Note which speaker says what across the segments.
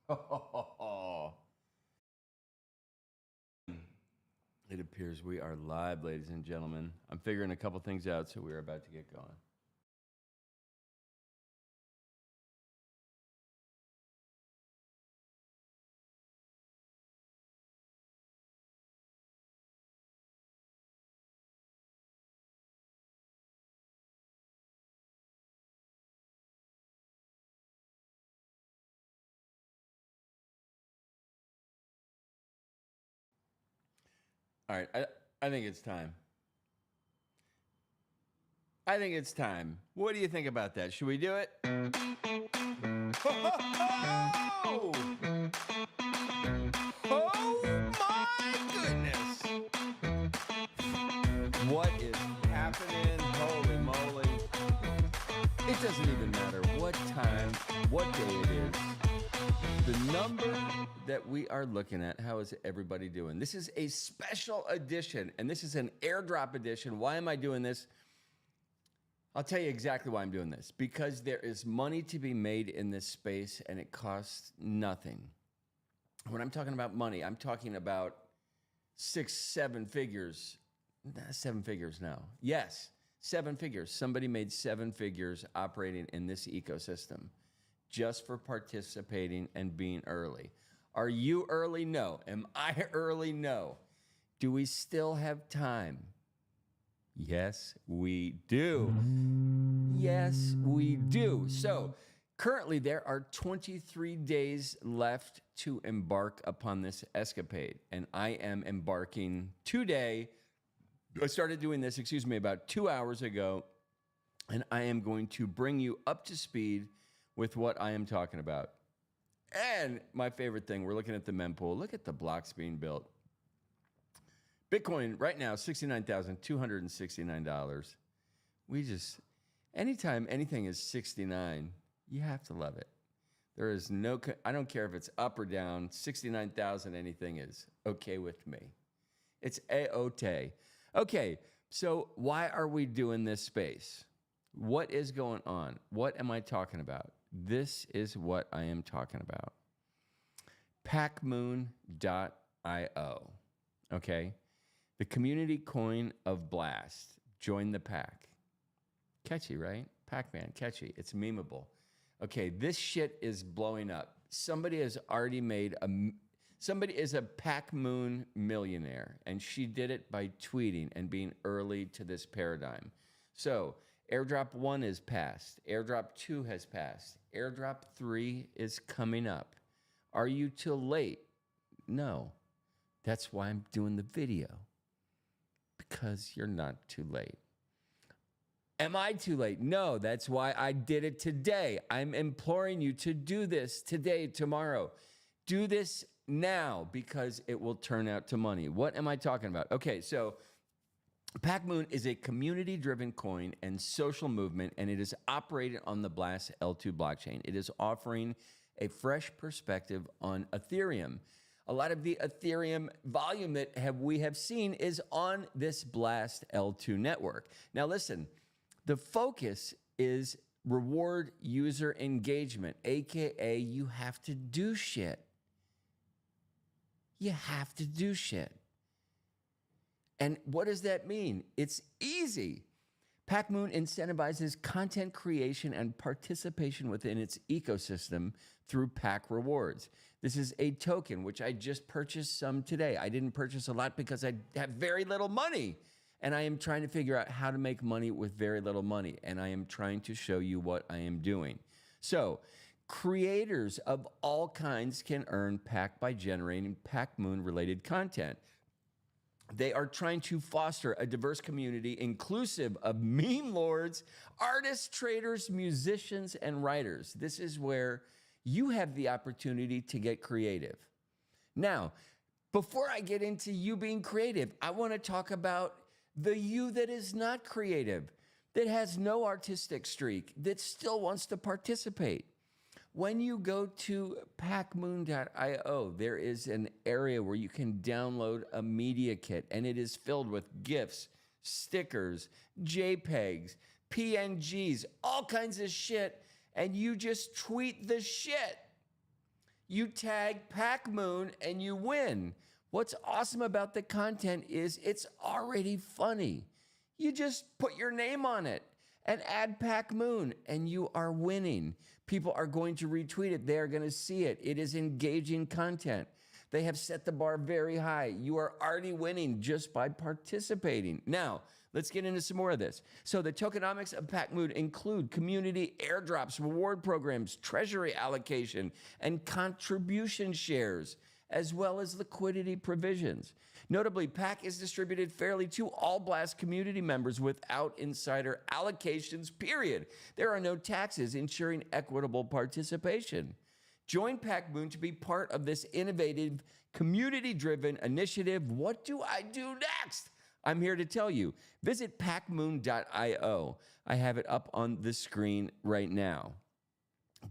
Speaker 1: It appears we are live, ladies and gentlemen. I'm figuring a couple things out, so we're about to get going. All right, I think it's time. I think it's time. What do you think about that? Should we do it? Oh, oh my goodness! What is happening? Holy moly. It doesn't even matter what time, what day it is. The number that we are looking at, how is everybody doing? This is a special edition, and this is an airdrop edition. Why am I doing this? I'll tell you exactly why I'm doing this. Because there is money to be made in this space, and it costs nothing. When I'm talking about money, I'm talking about 6, 7 figures. 7 figures now. Yes, 7 figures. Somebody made 7 figures operating in this ecosystem just for participating and being early. Are you early? No. Am I early? No. Do we still have time? Yes, we do. Yes, we do. So currently there are 23 days left to embark upon this escapade. And I am embarking today. I started doing this, about 2 hours ago. And I am going to bring you up to speed with what I am talking about. And my favorite thing, we're looking at the mempool. Look at the blocks being built. Bitcoin right now, $69,269. We just, anytime anything is 69, you have to love it. There is no, I don't care if it's up or down, 69,000 anything is okay with me. It's A-OK. Okay, so why are we doing this space? What is going on? What am I talking about? This is what I am talking about. PACMOON.io, okay? The community coin of Blast. Join the pack. Catchy, right? Pac-Man, catchy. It's memeable. Okay, this shit is blowing up. Somebody has already made somebody is a PACMOON millionaire, and she did it by tweeting and being early to this paradigm. So, Airdrop 1 is passed. Airdrop 2 has passed. Airdrop 3 is coming up. Are you too late? No. That's why I'm doing the video. Because you're not too late. Am I too late? No, that's why I did it today. I'm imploring you to do this today, tomorrow. Do this now because it will turn out to money. What am I talking about? Okay, so PACMOON is a community-driven coin and social movement, and it is operated on the Blast L2 blockchain. It is offering a fresh perspective on Ethereum. A lot of the Ethereum volume that we have seen is on this Blast L2 network. Now listen, the focus is reward user engagement, AKA you have to do shit. You have to do shit. And what does that mean? It's easy. PACMOON incentivizes content creation and participation within its ecosystem through PAC rewards. This is a token, which I just purchased some today. I didn't purchase a lot because I have very little money. And I am trying to figure out how to make money with very little money. And I am trying to show you what I am doing. So, creators of all kinds can earn PAC by generating PACMOON-related content. They are trying to foster a diverse community inclusive of meme lords, artists, traders, musicians, and writers. This is where you have the opportunity to get creative. Now, before I get into you being creative, I want to talk about the you that is not creative, that has no artistic streak, that still wants to participate. When you go to PACMOON.io, there is an area where you can download a media kit, and it is filled with GIFs, stickers, JPEGs, PNGs, all kinds of shit, and you just tweet the shit. You tag PACMOON and you win. What's awesome about the content is it's already funny. You just put your name on it and add PACMOON and you are winning. People are going to retweet it. They are going to see it. It is engaging content. They have set the bar very high. You are already winning just by participating. Now, let's get into some more of this. So the tokenomics of PACMOON include community airdrops, reward programs, treasury allocation, and contribution shares, as well as liquidity provisions. Notably, PAC is distributed fairly to all Blast community members without insider allocations, period. There are no taxes, ensuring equitable participation. Join PACMOON to be part of this innovative, community-driven initiative. What do I do next? I'm here to tell you. Visit PACMOON.io. I have it up on the screen right now.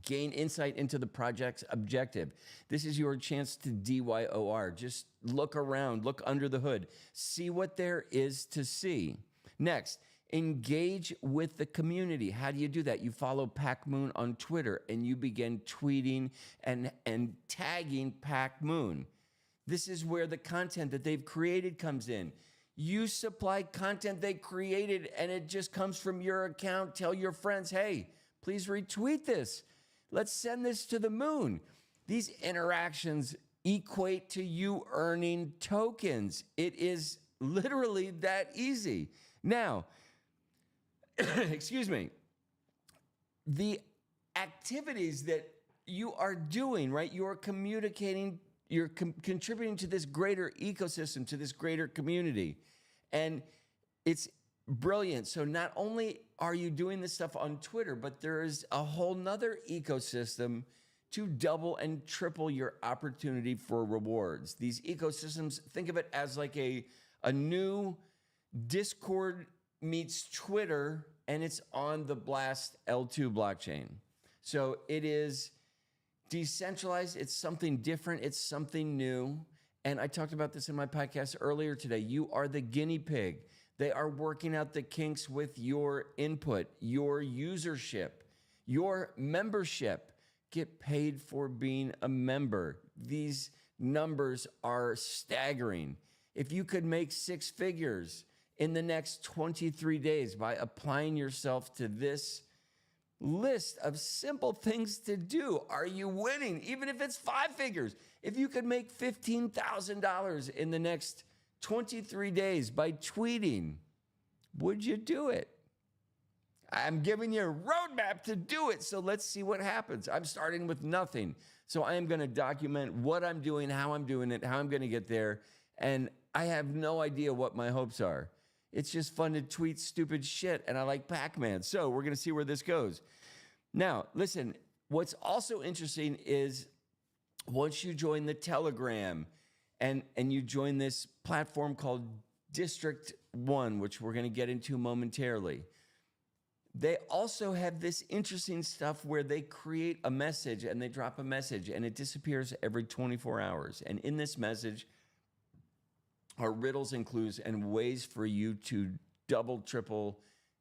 Speaker 1: Gain insight into the project's objective. This is your chance to DYOR. Just look around, look under the hood, see what there is to see. Next, engage with the community. How do you do that? You follow PACMOON on Twitter and you begin tweeting and tagging PACMOON. This is where the content that they've created comes in. You supply content they created and it just comes from your account. Tell your friends, hey, please retweet this. Let's send this to the moon. These interactions equate to you earning tokens. It is literally that easy. Now, excuse me, the activities that you are doing, right? You are communicating, you're contributing to this greater ecosystem, to this greater community. And it's brilliant. So not only are you doing this stuff on Twitter, but there is a whole nother ecosystem to double and triple your opportunity for rewards. These ecosystems, think of it as like a new Discord meets Twitter, and it's on the Blast L2 blockchain. So it is decentralized. It's something different. It's something new. And I talked about this in my podcast earlier today. You are the guinea pig. They are working out the kinks with your input, your usership, your membership. Get paid for being a member. These numbers are staggering. If you could make 6 figures in the next 23 days by applying yourself to this list of simple things to do, are you winning? Even if it's 5 figures. If you could make $15,000 in the next 23 days by tweeting, would you do it? I'm giving you a roadmap to do it, so let's see what happens. I'm starting with nothing. So I am going to document what I'm doing, how I'm doing it, how I'm going to get there, and I have no idea what my hopes are. It's just fun to tweet stupid shit, and I like Pac-Man. So we're going to see where this goes. Now, listen, what's also interesting is once you join the Telegram and you join this platform called District 1, which we're going to get into momentarily, they also have this interesting stuff where they create a message and they drop a message and it disappears every 24 hours. And in this message are riddles and clues and ways for you to double, triple,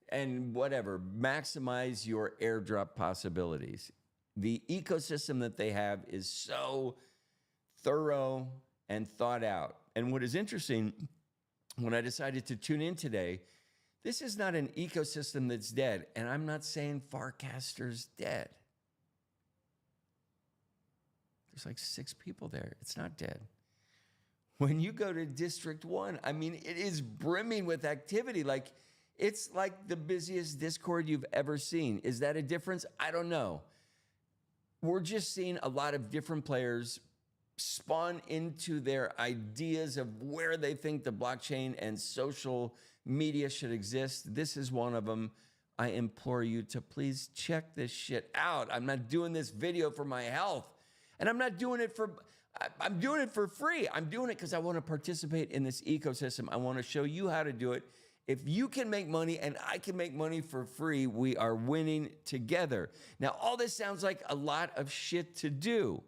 Speaker 1: and whatever, maximize your airdrop possibilities. The ecosystem that they have is so thorough and thought out. And what is interesting, when I decided to tune in today, this is not an ecosystem that's dead. And I'm not saying Farcaster's dead. There's like 6 people there. It's not dead. When you go to District 1, I mean, it is brimming with activity. Like, it's like the busiest Discord you've ever seen. Is that a difference? I don't know. We're just seeing a lot of different players spawn into their ideas of where they think the blockchain and social media should exist. This is one of them. I implore you to please check this shit out. I'm not doing this video for my health, and I'm not doing it for, I'm doing it for free. I'm doing it because I want to participate in this ecosystem. I want to show you how to do it. If you can make money and I can make money for free, we are winning together. Now, all this sounds like a lot of shit to do,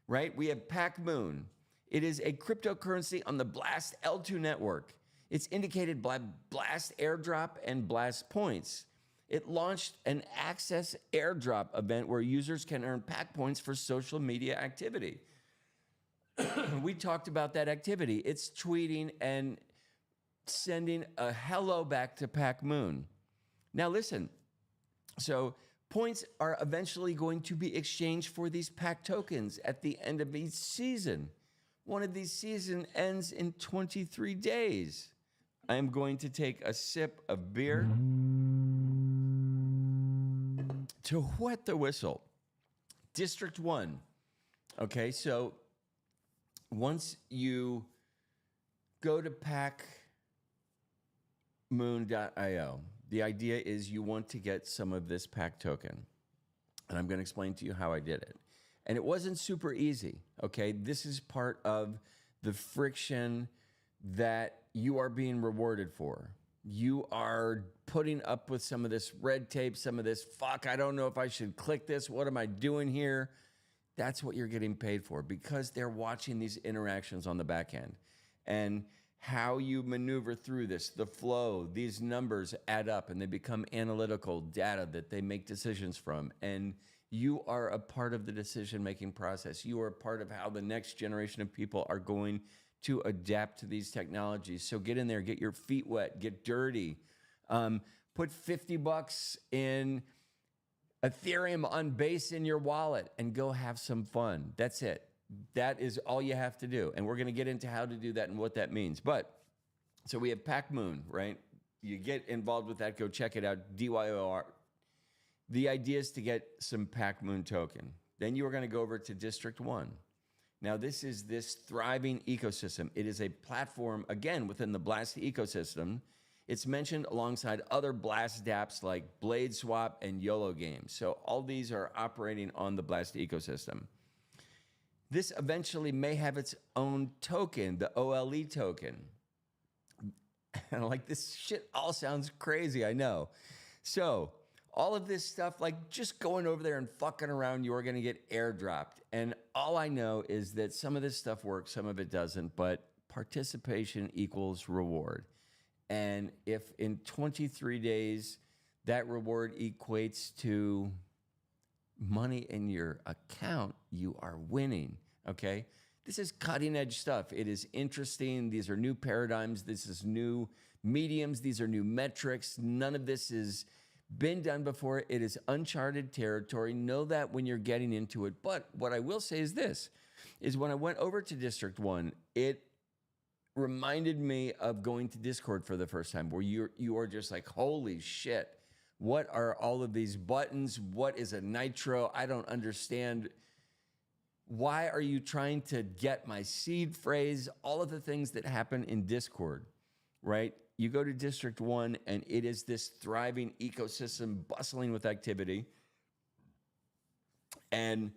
Speaker 1: right? We have PACMOON. It is a cryptocurrency on the Blast L2 network. It's indicated by Blast Airdrop and Blast Points. It launched an access airdrop event where users can earn PAC points for social media activity. We talked about that activity. It's tweeting and sending a hello back to PACMOON. Now listen, so points are eventually going to be exchanged for these PAC tokens at the end of each season. One of these seasons ends in 23 days. I am going to take a sip of beer to wet the whistle. District 1. Okay, so once you go to PACMOON.io, the idea is you want to get some of this PAC token. And I'm going to explain to you how I did it. And it wasn't super easy, okay? This is part of the friction that you are being rewarded for. You are putting up with some of this red tape, some of this, fuck, I don't know if I should click this. What am I doing here? That's what you're getting paid for, because they're watching these interactions on the back end. And how you maneuver through this, the flow, these numbers add up and they become analytical data that they make decisions from. And you are a part of the decision-making process. You are a part of how the next generation of people are going to adapt to these technologies. So get in there, get your feet wet, get dirty. Put $50 in Ethereum on base in your wallet and go have some fun. That's it. That is all you have to do. And we're going to get into how to do that and what that means. But so we have PACMOON, right? You get involved with that, go check it out, DYOR. The idea is to get some PACMOON token. Then you are going to go over to District 1. Now, this is this thriving ecosystem. It is a platform, again, within the Blast ecosystem. It's mentioned alongside other Blast dApps like Blade Swap and YOLO Games. So all these are operating on the Blast ecosystem. This eventually may have its own token, the OLE token. And like, this shit all sounds crazy, I know. So all of this stuff, like just going over there and fucking around, you're going to get airdropped. And all I know is that some of this stuff works, some of it doesn't, but participation equals reward. And if in 23 days that reward equates to money in your account, you are winning, okay? This is cutting edge stuff. It is interesting. These are new paradigms. This is new mediums. These are new metrics. None of this has been done before. It is uncharted territory. Know that when you're getting into it. But what I will say is this, is when I went over to District 1, it reminded me of going to Discord for the first time, where you are just like, holy shit. What are all of these buttons? What is a nitro? I don't understand. Why are you trying to get my seed phrase? All of the things that happen in Discord, right? You go to District 1 and it is this thriving ecosystem bustling with activity. And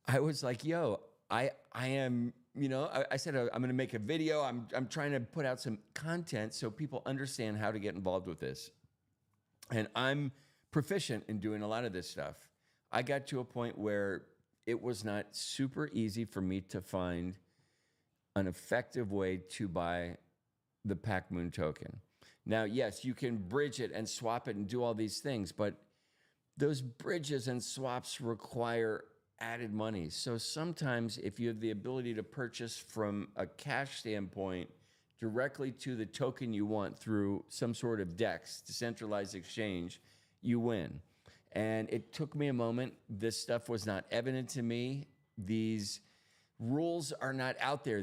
Speaker 1: I was like, yo, I am, you know, I said, I'm going to make a video. I'm trying to put out some content so people understand how to get involved with this. And I'm proficient in doing a lot of this stuff. I got to a point where it was not super easy for me to find an effective way to buy the PACMOON token. Now, yes, you can bridge it and swap it and do all these things, but those bridges and swaps require added money. So sometimes if you have the ability to purchase from a cash standpoint directly to the token you want through some sort of DEX, decentralized exchange, you win. And it took me a moment. This stuff was not evident to me. These rules are not out there.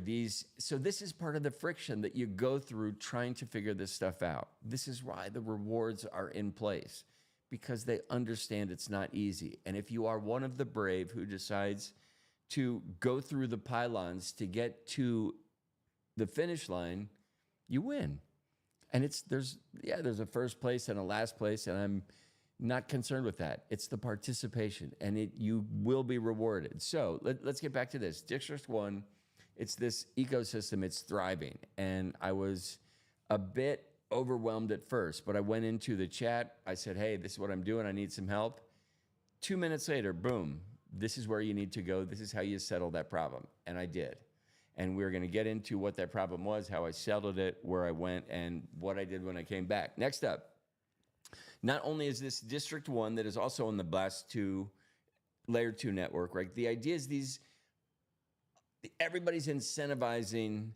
Speaker 1: So this is part of the friction that you go through trying to figure this stuff out. This is why the rewards are in place, because they understand it's not easy. And if you are one of the brave who decides to go through the pylons to get to the finish line, you win. And there's a first place and a last place, and I'm not concerned with that. It's the participation, and you will be rewarded. So let's get back to this. District 1, it's this ecosystem, it's thriving. And I was a bit overwhelmed at first, but I went into the chat. I said, hey, this is what I'm doing. I need some help. 2 minutes later, boom, this is where you need to go. This is how you settle that problem. And I did. And we're going to get into what that problem was, how I settled it, where I went, and what I did when I came back. Next up, Not only is this District 1 that is also on the Blast 2 Layer 2 network, right? The idea is everybody's incentivizing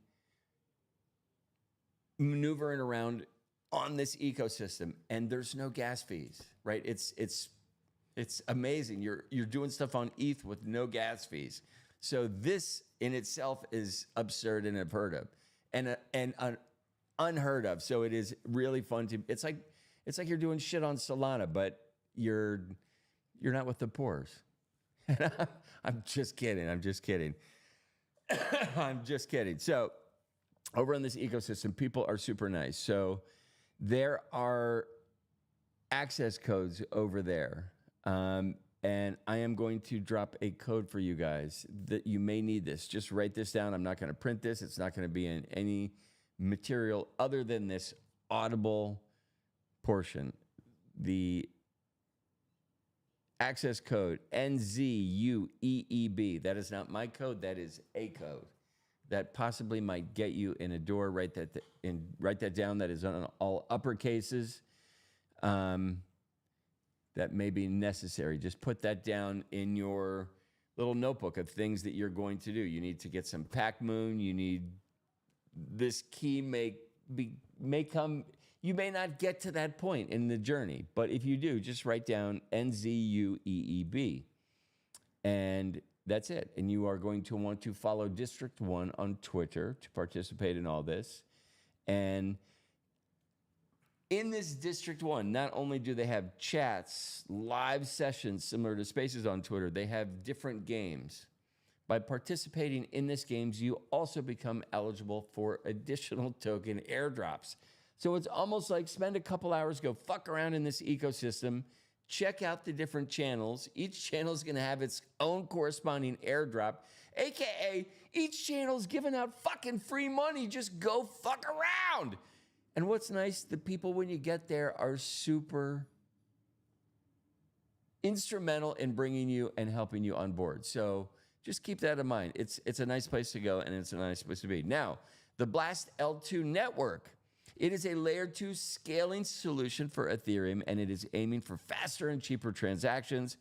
Speaker 1: maneuvering around on this ecosystem, and there's no gas fees, right? It's amazing. You're doing stuff on ETH with no gas fees. So this in itself is absurd and unheard of, and unheard of. So it is really fun to. It's like you're doing shit on Solana, but you're not with the pores. I'm just kidding. I'm just kidding. I'm just kidding. So over in this ecosystem, people are super nice. So there are access codes over there. And I am going to drop a code for you guys that you may need this. Just write this down. I'm not going to print this. It's not going to be in any material other than this audible portion. The access code NZUEEB. That is not my code. That is a code that possibly might get you in a door. Write that down. That is on all uppercases. That may be necessary. Just put that down in your little notebook of things that you're going to do. You need to get some PACMOON. You need this key may come. You may not get to that point in the journey, but if you do, just write down NZUEEB, and that's it. And you are going to want to follow District 1 on Twitter to participate in all this. And in this District 1, not only do they have chats, live sessions similar to Spaces on Twitter, they have different games. By participating in these games, you also become eligible for additional token airdrops. So it's almost like spend a couple hours, go fuck around in this ecosystem, check out the different channels. Each channel is going to have its own corresponding airdrop, AKA each channel is giving out fucking free money. Just go fuck around. And what's nice, the people when you get there are super instrumental in bringing you and helping you on board. So just keep that in mind. It's a nice place to go, and it's a nice place to be. Now, the Blast L2 network. It is a layer 2 scaling solution for Ethereum, and it is aiming for faster and cheaper transactions.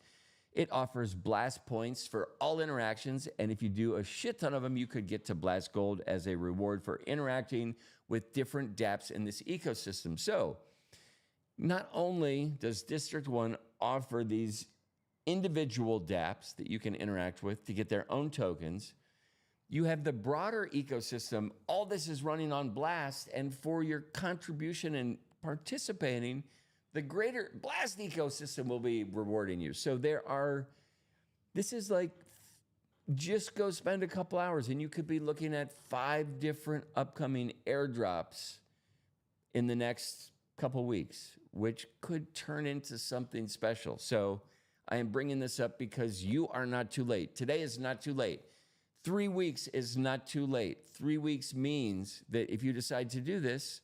Speaker 1: It offers Blast points for all interactions, and if you do a shit ton of them, you could get to Blast Gold as a reward for interacting with different dApps in this ecosystem. So, not only does District 1 offer these individual dApps that you can interact with to get their own tokens, you have the broader ecosystem. All this is running on Blast, and for your contribution and participating, the greater Blast ecosystem will be rewarding you. So this is like, just go spend a couple hours, and you could be looking at 5 different upcoming airdrops in the next couple weeks, which could turn into something special. So I am bringing this up because you are not too late. Today is not too late. 3 weeks is not too late. 3 weeks means that if you decide to do this,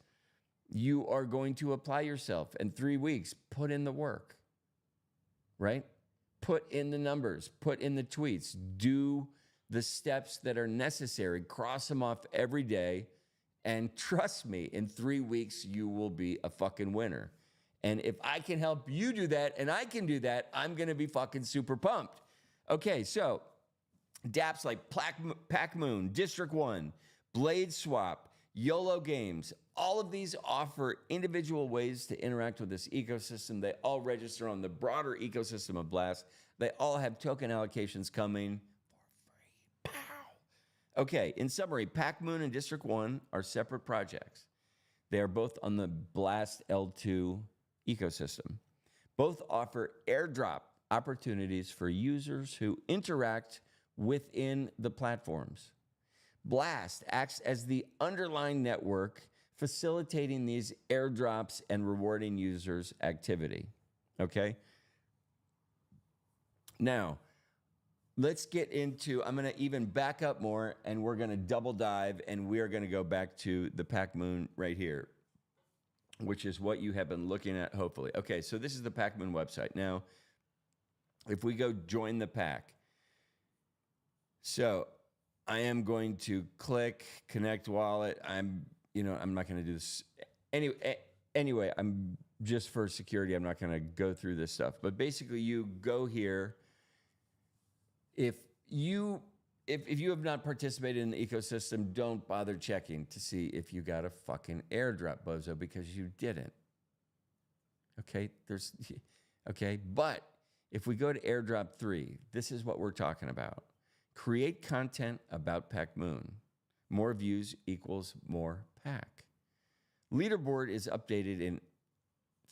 Speaker 1: you are going to apply yourself. And 3 weeks, put in the work, right? Put in the numbers, put in the tweets, do the steps that are necessary, cross them off every day. And trust me, in 3 weeks, you will be a fucking winner. And if I can help you do that, and I can do that, I'm going to be fucking super pumped. Okay, so dApps like PACMOON, District 1, Blade Swap, YOLO Games, all of these offer individual ways to interact with this ecosystem. They all register on the broader ecosystem of Blast. They all have token allocations coming for free. Pow! Okay, in summary, PACMOON and District 1 are separate projects. They are both on the Blast L2 ecosystem. Both offer airdrop opportunities for users who interact within the platforms. Blast acts as the underlying network facilitating these airdrops and rewarding users' activity. Okay? Now, let's get into, I'm going to even back up more, and we're going to double dive, and we're going to go back to the PACMOON right here, which is what you have been looking at, hopefully. Okay, so this is the PACMOON website. Now, if we go join the PAC, so I am going to click connect wallet. I'm not going to do this anyway. I'm just for security, I'm not going to go through this stuff. But basically, you go here. If you have not participated in the ecosystem, don't bother checking to see if you got a fucking airdrop, bozo, because you didn't. Okay, but if we go to airdrop 3, this is what we're talking about. Create content about PACMOON. More views equals more PAC. Leaderboard is updated in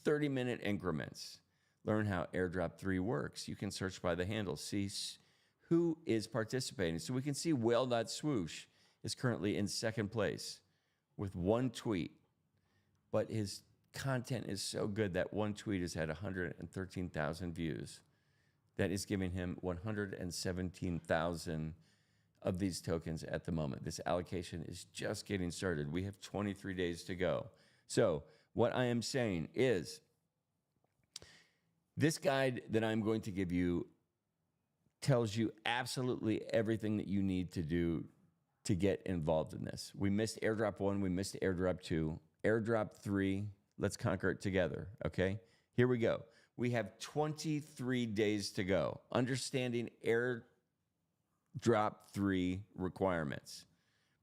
Speaker 1: 30-minute increments. Learn how airdrop 3 works. You can search by the handle, see who is participating. So we can see whale.swoosh is currently in second place with 1 tweet, but his content is so good that 1 tweet has had 113,000 views. That is giving him 117,000 of these tokens at the moment. This allocation is just getting started. We have 23 days to go. So what I am saying is this guide that I'm going to give you tells you absolutely everything that you need to do to get involved in this. We missed airdrop 1, we missed airdrop 2, airdrop 3, let's conquer it together, okay? Here we go. We have 23 days to go. Understanding airdrop 3 requirements.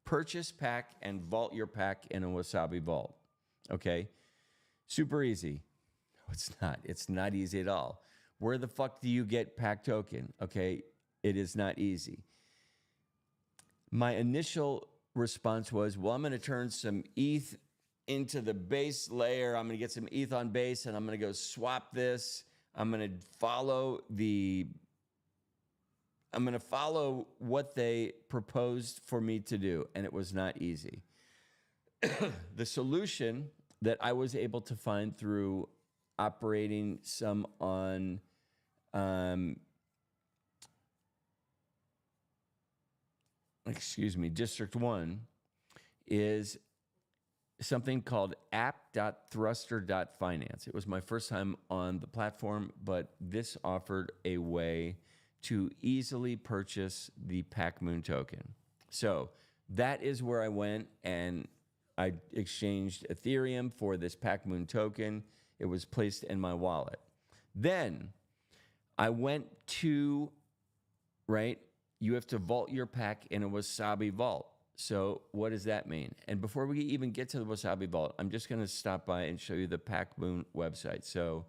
Speaker 1: Purchase pack and vault your pack in a Wasabi vault, okay? Super easy. No, it's not. It's not easy at all. Where the fuck do you get pack token? Okay, it is not easy. My initial response was, well, I'm going to turn some ETH into the base layer. I'm going to get some ETH on base, and I'm going to go swap this. I'm going to follow what they proposed for me to do, and it was not easy. The solution that I was able to find through operating some on District 1 is something called app.thruster.finance. It was my first time on the platform, but this offered a way to easily purchase the PACMOON token. So that is where I went, and I exchanged Ethereum for this PACMOON token. It was placed in my wallet. Then I went to, you have to vault your pack in a Wasabi vault. So what does that mean? And before we even get to the Wasabi vault, I'm just going to stop by and show you the PACMOON website. So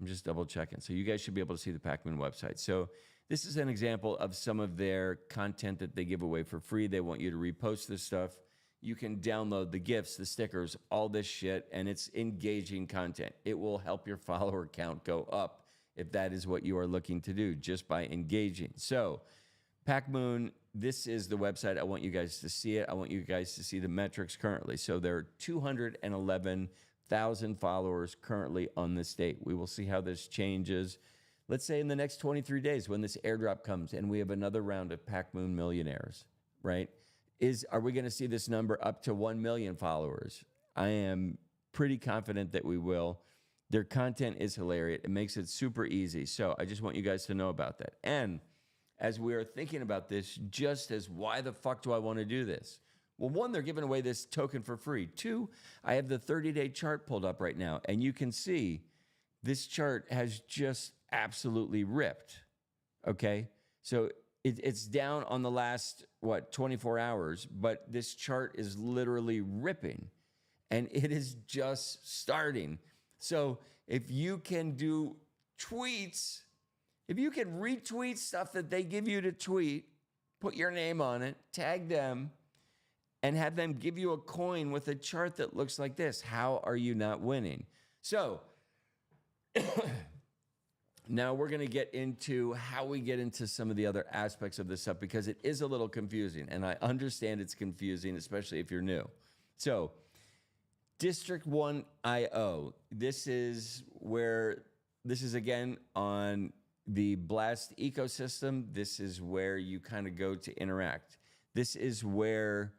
Speaker 1: I'm just double checking. So you guys should be able to see the PACMOON website. So this is an example of some of their content that they give away for free. They want you to repost this stuff. You can download the GIFs, the stickers, all this shit, and it's engaging content. It will help your follower count go up if that is what you are looking to do, just by engaging. So PACMOON, this is the website. I want you guys to see it. I want you guys to see the metrics currently. So there are 211,000 followers currently on this date. We will see how this changes. Let's say in the next 23 days when this airdrop comes and we have another round of PACMOON millionaires, right? Are we going to see this number up to 1 million followers? I am pretty confident that we will. Their content is hilarious. It makes it super easy. So I just want you guys to know about that. And as we are thinking about this, just as why the fuck do I want to do this? Well, 1, they're giving away this token for free. 2, I have the 30-day chart pulled up right now, and you can see this chart has just absolutely ripped, okay? So it's down on the last, 24 hours, but this chart is literally ripping, and it is just starting. So if you can do tweets, if you can retweet stuff that they give you to tweet, put your name on it, tag them, and have them give you a coin with a chart that looks like this, how are you not winning? So now we're going to get into how we get into some of the other aspects of this stuff, because it is a little confusing, and I understand it's confusing, especially if you're new. So District 1 IO, this is again on the Blast ecosystem. This is where you kind of go to interact. This is where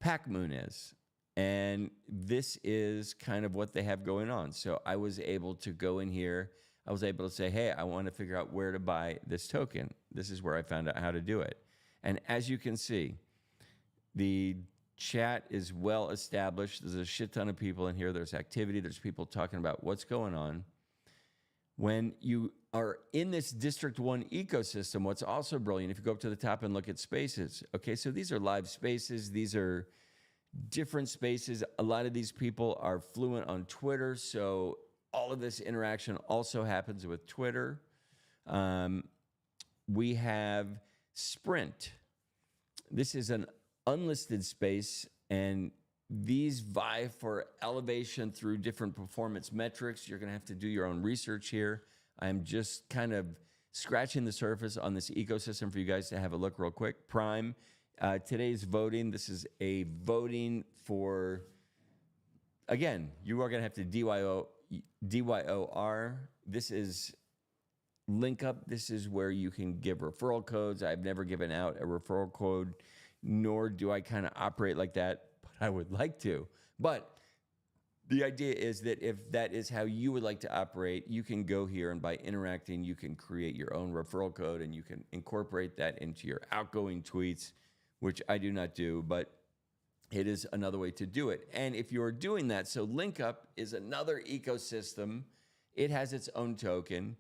Speaker 1: PACMOON is. And this is kind of what they have going on. So I was able to go in here. I was able to say, hey, I want to figure out where to buy this token. This is where I found out how to do it. And as you can see, the Chat is well established. There's a shit ton of people in here. There's activity. There's people talking about what's going on. When you are in this District 1 ecosystem, what's also brilliant, if you go up to the top and look at spaces, okay, so these are live spaces. These are different spaces. A lot of these people are fluent on Twitter, so all of this interaction also happens with Twitter. We have Sprint. This is an unlisted space, and these vie for elevation through different performance metrics. You're going to have to do your own research here. I'm just kind of scratching the surface on this ecosystem for you guys to have a look real quick. Prime, today's voting. This is a voting for, again, you are going to have to DYOR. This is link up. This is where you can give referral codes. I've never given out a referral code, nor do I kind of operate like that, but I would like to. But the idea is that if that is how you would like to operate, you can go here, and by interacting, you can create your own referral code, and you can incorporate that into your outgoing tweets, which I do not do, but it is another way to do it. And if you're doing that, so LinkUp is another ecosystem. It has its own token.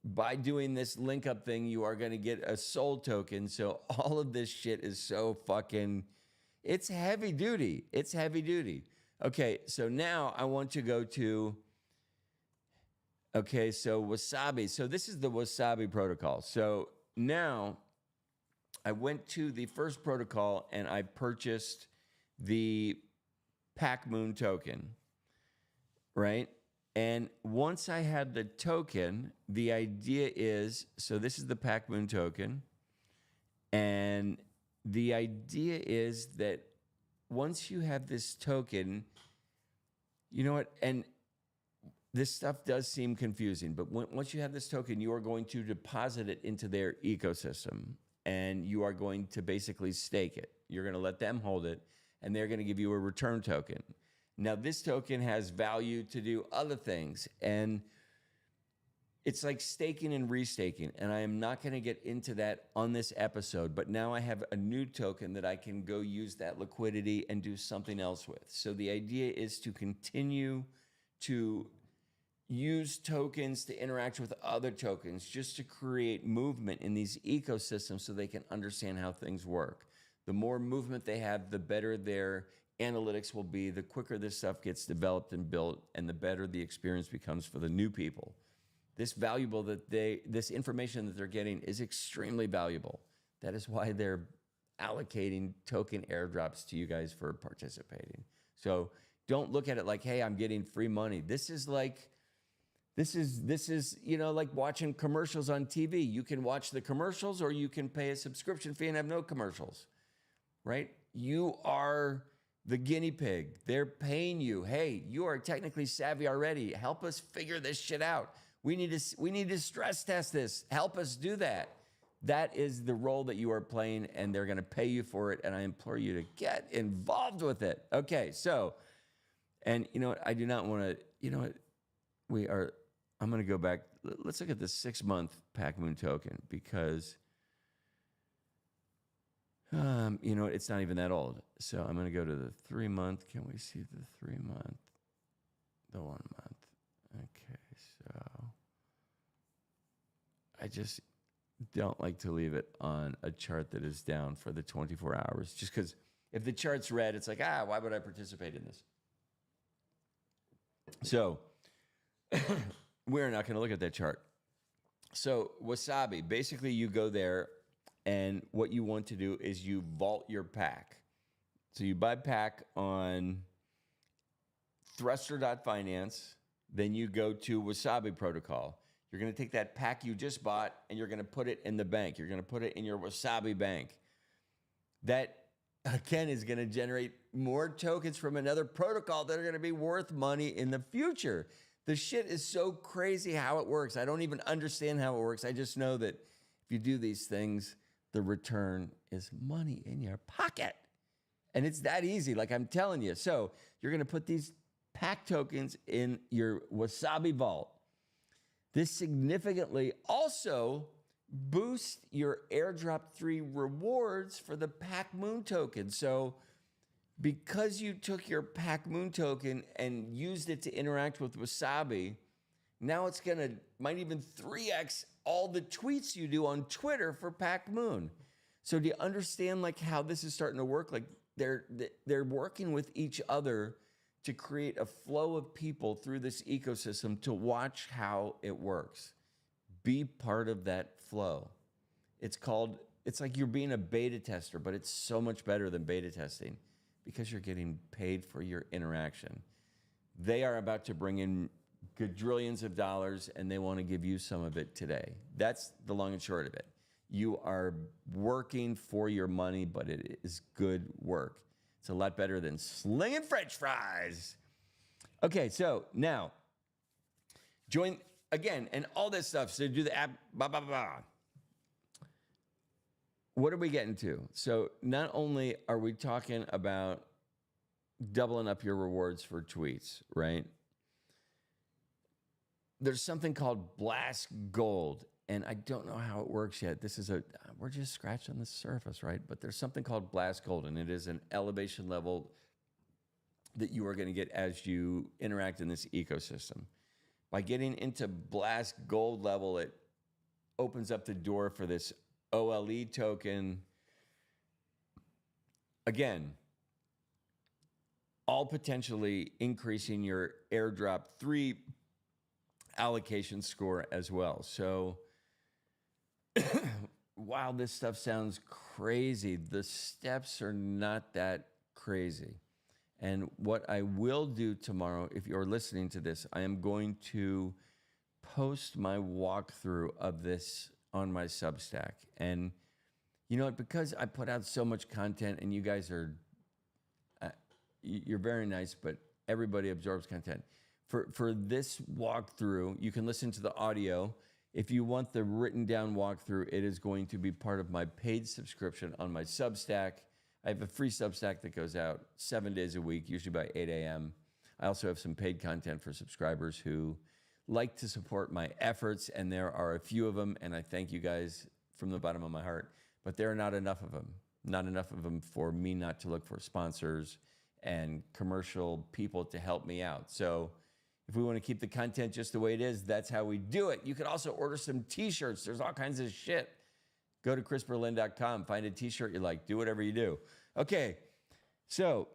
Speaker 1: By doing this LinkUp thing, you are going to get a soul token. So all of this shit is so fucking, it's heavy duty. It's heavy duty. Okay, so now I want to go to, okay, so Wasabi. So this is the Wasabi protocol. So now I went to the first protocol and I purchased the PACMOON token, right? And once I had the token, the idea is, so this is the PACMOON token. And the idea is that once you have this token, you know what? And this stuff does seem confusing, but once you have this token, you are going to deposit it into their ecosystem, and you are going to basically stake it. You're going to let them hold it, and they're going to give you a return token. Now, this token has value to do other things, and it's like staking and restaking, and I am not going to get into that on this episode, but now I have a new token that I can go use that liquidity and do something else with. So the idea is to continue to use tokens to interact with other tokens, just to create movement in these ecosystems so they can understand how things work. The more movement they have, the better their analytics will be, the quicker this stuff gets developed and built, and the better the experience becomes for the new people. This information that they're getting is extremely valuable. That is why they're allocating token airdrops to you guys for participating. So don't look at it like, hey, I'm getting free money. This is, you know, like watching commercials on TV. You can watch the commercials, or you can pay a subscription fee and have no commercials, right? You are the guinea pig. They're paying you. Hey, you are technically savvy already. Help us figure this shit out. We need to stress test this. Help us do that. That is the role that you are playing, and they're going to pay you for it, and I implore you to get involved with it. Okay, so, and you know what? I do not want to, you know what? I'm going to go back. Let's look at the 6-month PACMOON token, because, you know, it's not even that old. So I'm going to go to the 3-month. Can we see the 3-month? The 1 month. Okay, so I just don't like to leave it on a chart that is down for the 24 hours, just because if the chart's red, it's like, why would I participate in this? So we're not going to look at that chart. So Wasabi, basically you go there, and what you want to do is you vault your pack. So you buy pack on thruster.finance. Then you go to Wasabi protocol. You're going to take that pack you just bought, and you're going to put it in the bank. You're going to put it in your Wasabi bank. That, again, is going to generate more tokens from another protocol that are going to be worth money in the future. The shit is so crazy how it works. I don't even understand how it works. I just know that if you do these things, the return is money in your pocket. And it's that easy, like I'm telling you. So you're going to put these pack tokens in your Wasabi vault. This significantly also boosts your Airdrop 3 rewards for the PACMOON token. So Because you took your PACMOON token and used it to interact with Wasabi, now it's gonna might even 3x all the tweets you do on Twitter for PACMOON. So do you understand like how this is starting to work? Like they're working with each other to create a flow of people through this ecosystem to watch how it works. Be part of that flow. It's like you're being a beta tester, but it's so much better than beta testing because you're getting paid for your interaction. They are about to bring in quadrillions of dollars and they want to give you some of it today. That's the long and short of it. You are working for your money, but it is good work. It's a lot better than slinging French fries. Okay, so now join again and all this stuff. So do the app, blah, blah, blah. What are we getting to? So not only are we talking about doubling up your rewards for tweets, right? There's something called Blast Gold, and I don't know how it works yet. We're just scratching the surface, right? But there's something called Blast Gold, and it is an elevation level that you are going to get as you interact in this ecosystem. By getting into Blast Gold level, it opens up the door for this OLE token. Again, all potentially increasing your Airdrop 3 allocation score as well. So while this stuff sounds crazy, the steps are not that crazy. And what I will do tomorrow, if you're listening to this, I am going to post my walkthrough of this on my Substack. And you know what, because I put out so much content and you guys are, you're very nice, but everybody absorbs content. For this walkthrough, you can listen to the audio. If you want the written down walkthrough, it is going to be part of my paid subscription on my Substack. I have a free Substack that goes out 7 days a week, usually by 8 a.m. I also have some paid content for subscribers who like to support my efforts, and there are a few of them, and I thank you guys from the bottom of my heart, but there are not enough of them. Not enough of them for me not to look for sponsors and commercial people to help me out. So if we want to keep the content just the way it is, that's how we do it. You can also order some t-shirts. There's all kinds of shit. Go to chrisberlin.com, find a t-shirt you like, do whatever you do. Okay, so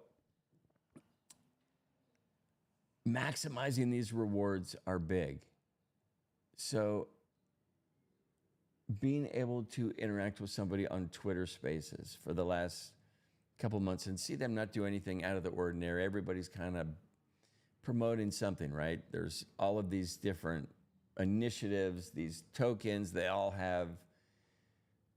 Speaker 1: maximizing these rewards are big. So being able to interact with somebody on Twitter Spaces for the last couple months and see them not do anything out of the ordinary. Everybody's kind of promoting something, right? There's all of these different initiatives, these tokens, they all have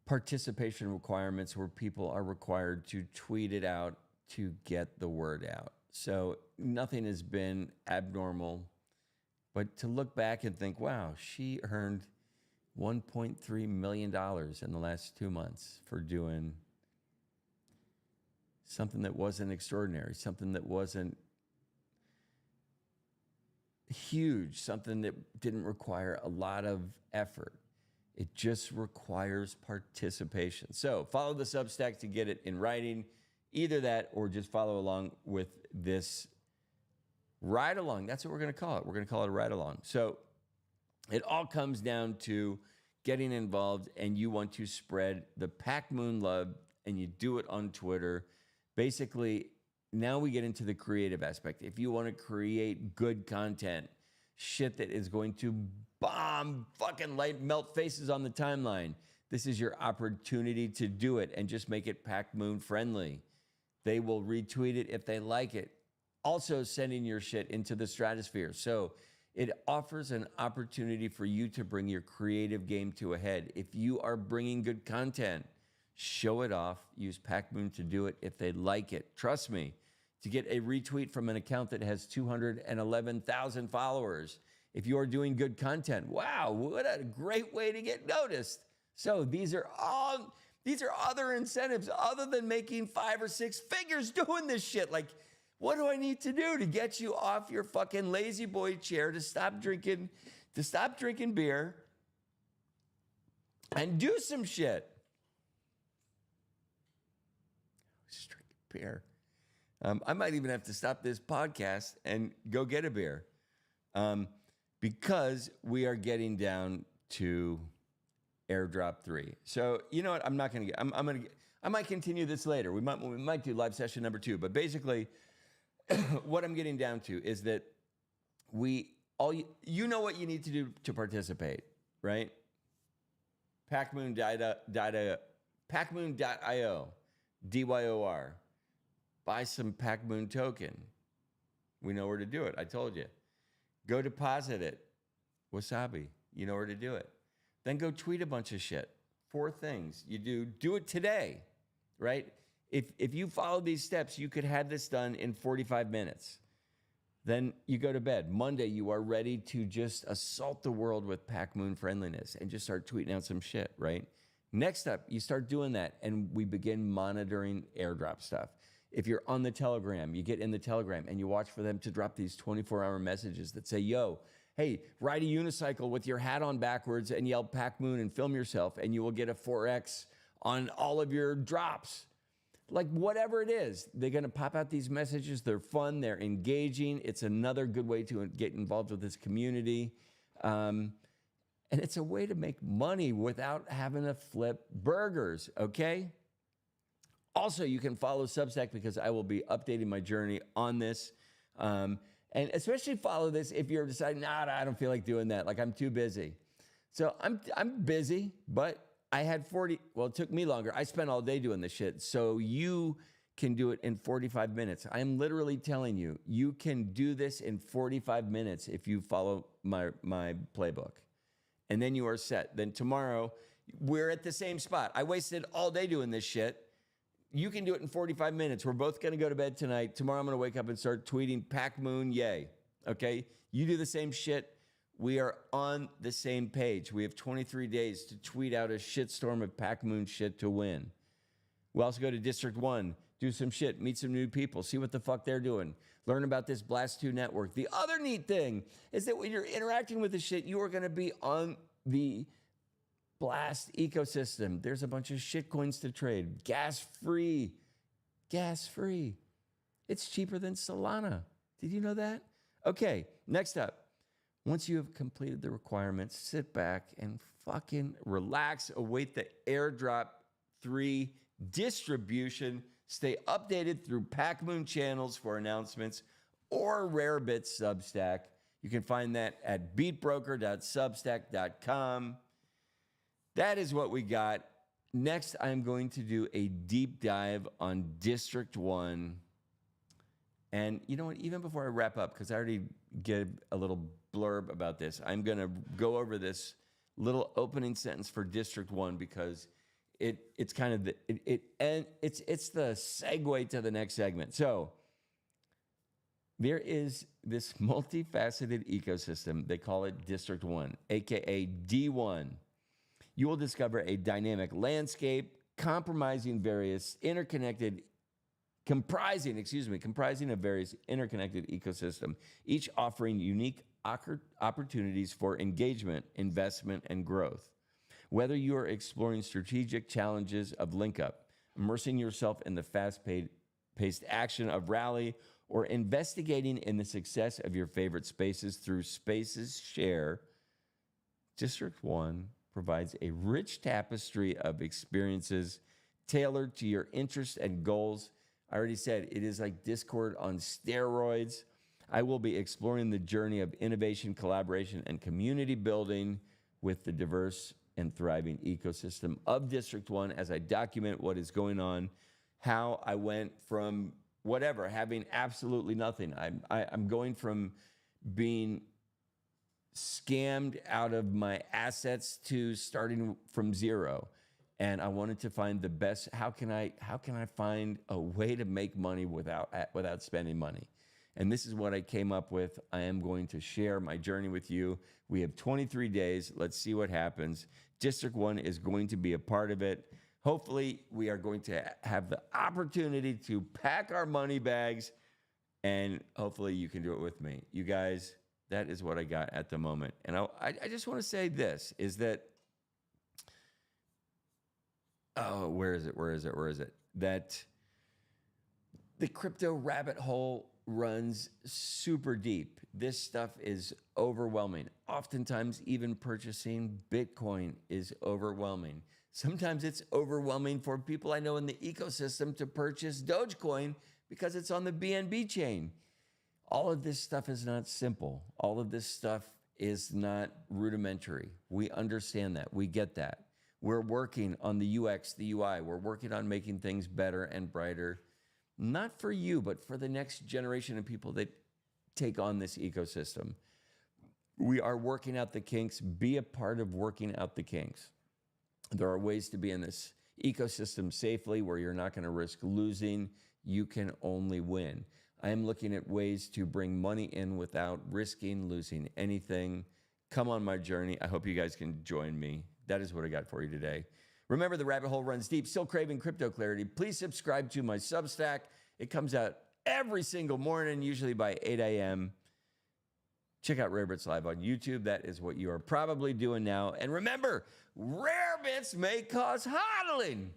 Speaker 1: participation requirements where people are required to tweet it out to get the word out. So nothing has been abnormal, but to look back and think, wow, she earned $1.3 million in the last 2 months for doing something that wasn't extraordinary, something that wasn't huge, something that didn't require a lot of effort. It just requires participation. So follow the Substack to get it in writing, either that or just follow along with this ride along. That's what we're going to call it. We're going to call it a ride along. So it all comes down to getting involved, and you want to spread the PACMOON love, and you do it on Twitter. Basically, now we get into the creative aspect. If you want to create good content, shit that is going to bomb fucking light melt faces on the timeline, this is your opportunity to do it and just make it PACMOON friendly. They will retweet it if they like it. Also sending your shit into the stratosphere. So it offers an opportunity for you to bring your creative game to a head. If you are bringing good content, show it off. Use PACMOON to do it if they like it. Trust me, to get a retweet from an account that has 211,000 followers, if you are doing good content, wow, what a great way to get noticed. So these are other incentives other than making 5 or 6 figures doing this shit. Like, what do I need to do to get you off your fucking lazy boy chair to stop drinking beer and do some shit? Just drinking beer. I might even have to stop this podcast and go get a beer, because we are getting down to Airdrop 3. So you know what? I'm not going to get. I might continue this later. We might do live session number 2. But basically, what I'm getting down to is that you know what you need to do to participate, right? PACMOON.io, DYOR. Buy some PACMOON token. We know where to do it. I told you. Go deposit it. Wasabi. You know where to do it. Then go tweet a bunch of shit. 4 things you do it today, right? If you follow these steps, you could have this done in 45 minutes. Then you go to bed. Monday, you are ready to just assault the world with PACMOON friendliness and just start tweeting out some shit, right? Next up, you start doing that, and we begin monitoring Airdrop stuff. If you're on the Telegram, you get in the Telegram and you watch for them to drop these 24-hour messages that say, yo, hey, ride a unicycle with your hat on backwards and yell PACMOON and film yourself, and you will get a 4X on all of your drops. Like whatever it is, they're going to pop out these messages. They're fun. They're engaging. It's another good way to get involved with this community. And it's a way to make money without having to flip burgers, okay? Also, you can follow Substack because I will be updating my journey on this. And especially follow this if you're deciding, nah, I don't feel like doing that. Like I'm too busy. So I'm busy, but I had it took me longer. I spent all day doing this shit. So you can do it in 45 minutes. I'm literally telling you, you can do this in 45 minutes if you follow my playbook. And then you are set. Then tomorrow, we're at the same spot. I wasted all day doing this shit. You can do it in 45 minutes. We're both going to go to bed tonight. Tomorrow, I'm going to wake up and start tweeting PACMOON, yay. Okay? You do the same shit. We are on the same page. We have 23 days to tweet out a shitstorm of PACMOON shit to win. We also go to District 1, do some shit, meet some new people, see what the fuck they're doing, learn about this Blast 2 network. The other neat thing is that when you're interacting with the shit, you are going to be on the Blast ecosystem. There's a bunch of shit coins to trade. Gas-free. Gas-free. It's cheaper than Solana. Did you know that? Okay, next up. Once you have completed the requirements, sit back and fucking relax. Await the Airdrop 3 distribution. Stay updated through PACMOON channels for announcements or Rarebit Substack. You can find that at beatbroker.substack.com. That is what we got. Next, I'm going to do a deep dive on District 1. And you know what? Even before I wrap up, because I already gave a little blurb about this, I'm going to go over this little opening sentence for District 1 because it's kind of it's the segue to the next segment. So there is this multifaceted ecosystem. They call it District 1, aka D1. You will discover a dynamic landscape comprising a various interconnected ecosystem, each offering unique opportunities for engagement, investment, and growth. Whether you are exploring strategic challenges of LinkUp, immersing yourself in the fast-paced action of Rally, or investigating in the success of your favorite spaces through Spaces Share, District 1 provides a rich tapestry of experiences tailored to your interests and goals. I already said it is like Discord on steroids. I will be exploring the journey of innovation, collaboration, and community building with the diverse and thriving ecosystem of District 1 as I document what is going on, how I went from having absolutely nothing. I'm going from being scammed out of my assets to starting from zero. And I wanted to find the best. How can I find a way to make money without spending money? And this is what I came up with. I am going to share my journey with you. We have 23 days. Let's see what happens. District 1 is going to be a part of it. Hopefully, we are going to have the opportunity to pack our money bags, and hopefully you can do it with me. You guys, that is what I got at the moment. And I just want to say this, is that where is it? That The crypto rabbit hole runs super deep. This stuff is overwhelming. Oftentimes, even purchasing Bitcoin is overwhelming. Sometimes it's overwhelming for people I know in the ecosystem to purchase Dogecoin because it's on the BNB chain. All of this stuff is not simple. All of this stuff is not rudimentary. We understand that. We get that. We're working on the UX, the UI. We're working on making things better and brighter, not for you, but for the next generation of people that take on this ecosystem. We are working out the kinks. Be a part of working out the kinks. There are ways to be in this ecosystem safely where you're not going to risk losing. You can only win. I am looking at ways to bring money in without risking losing anything. Come on my journey. I hope you guys can join me. That is what I got for you today. Remember, the rabbit hole runs deep. Still craving crypto clarity? Please subscribe to my Substack. It comes out every single morning, usually by 8 a.m. Check out Rare Bits Live on YouTube. That is what you are probably doing now. And remember, rare bits may cause hodling.